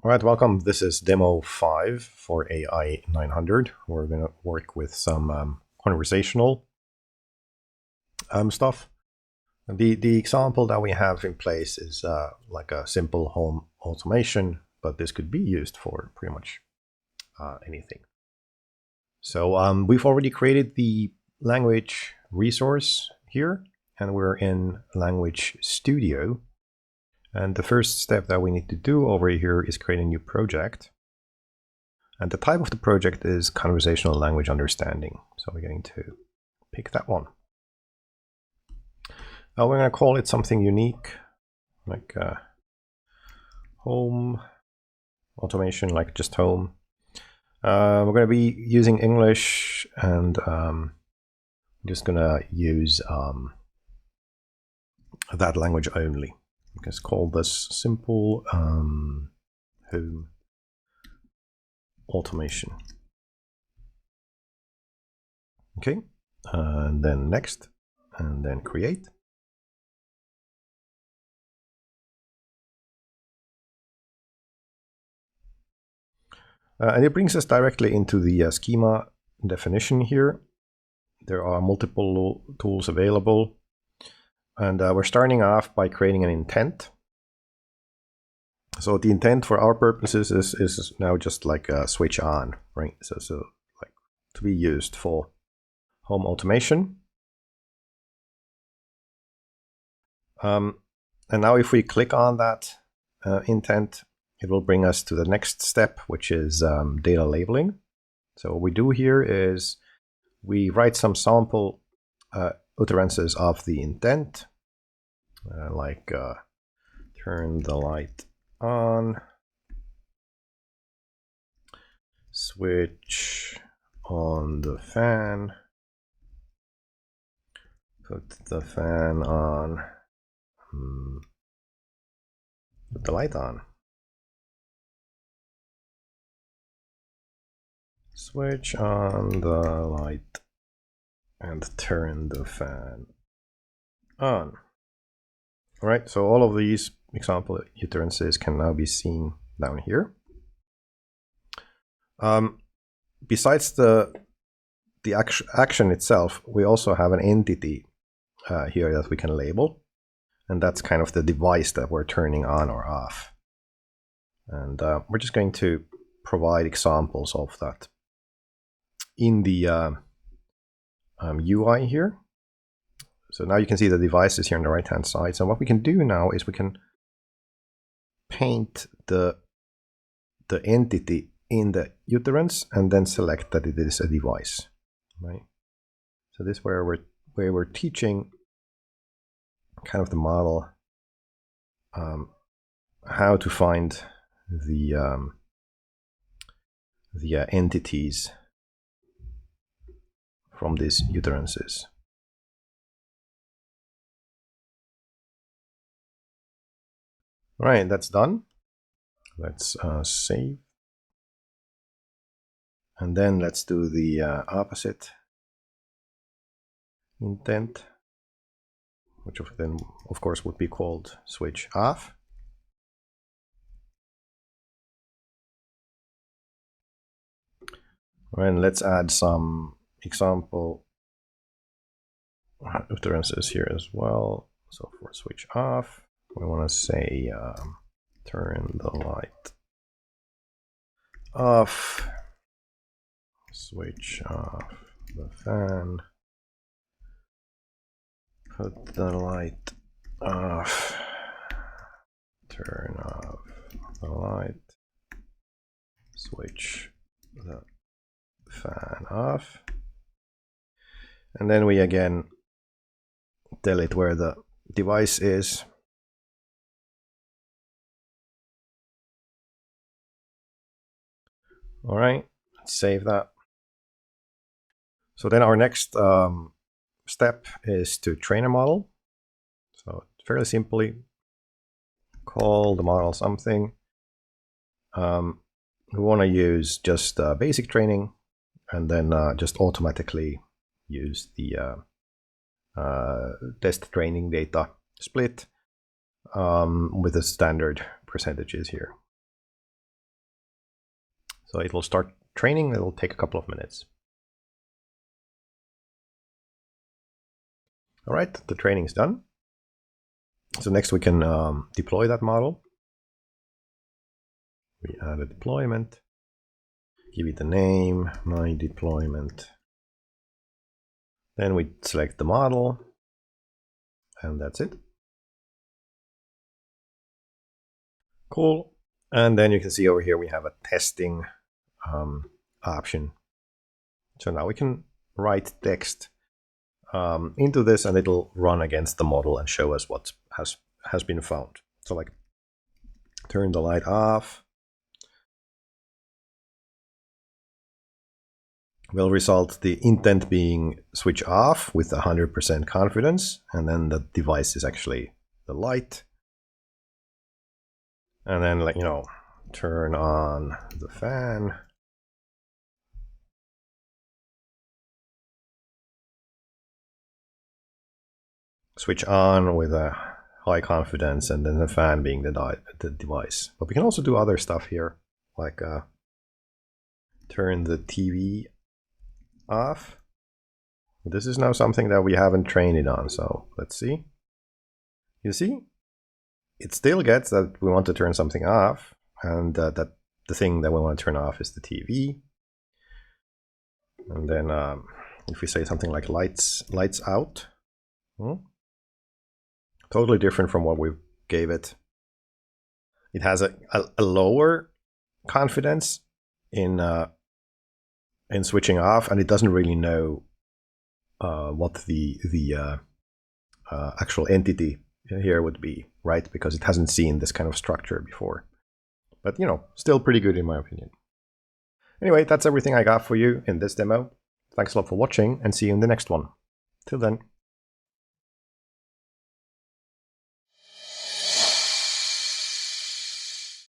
All right, welcome. This is demo 5 for AI-900. We're going to work with some conversational stuff. The example that we have in place is like a simple home automation, but this could be used for pretty much anything. So we've already created the language resource here, and we're in Language Studio. And the first step that we need to do over here is create a new project. And the type of the project is Conversational Language Understanding. So we're going to pick that one. Now we're going to call it something unique, like home automation, like just home. We're going to be using English, and I'm just going to use that language only. Let's call this simple home automation. Okay, and then next, and then create. And it brings us directly into the schema definition here. There are multiple tools available. And we're starting off by creating an intent. So the intent for our purposes is now just like a switch on, right? So like to be used for home automation. And now if we click on that intent, it will bring us to the next step, which is data labeling. So what we do here is we write some sample utterances of the intent, like turn the light on, switch on the fan, put the fan on, put the light on, switch on the light, and turn the fan on. All right, so all of these example utterances can now be seen down here. Besides the action itself, we also have an entity here that we can label, and that's kind of the device that we're turning on or off. And we're just going to provide examples of that in the UI here. So now you can see the devices here on the right-hand side. So what we can do now is we can paint the entity in the utterance and then select that it is a device, right? So this is where we're teaching kind of the model how to find the entities from these utterances. All right, that's done. Let's save. And then let's do the opposite intent, which then, of course, would be called switch off. And let's add some example utterances here as well. So for switch off, we want to say turn the light off, switch off the fan, put the light off, turn off the light, switch the fan off. And then we again tell it where the device is. All right, let's save that. So then our next step is to train a model. So fairly simply call the model something. We want to use just basic training, and then just automatically use the test training data split with the standard percentages here. So it will start training. It will take a couple of minutes. All right, the training is done. So next we can deploy that model. We add a deployment, give it a name, my deployment. Then we select the model, and that's it. Cool. And then you can see over here we have a testing option. So now we can write text into this, and it'll run against the model and show us what has been found. So like turn the light off will result the intent being switch off with 100% confidence, and then the device is actually the light. And then, like, turn on the fan. Switch on with a high confidence, and then the fan being the device. But we can also do other stuff here, like turn the TV off. This is now something that we haven't trained it on, so let's see. You see, it still gets that we want to turn something off, and that the thing that we want to turn off is the TV. And then if we say something like lights out, totally different from what we gave it. It has a lower confidence in switching off, and it doesn't really know what the actual entity here would be, right? Because it hasn't seen this kind of structure before. But still pretty good in my opinion. Anyway, that's everything I got for you in this demo. Thanks a lot for watching, and see you in the next one. Till then.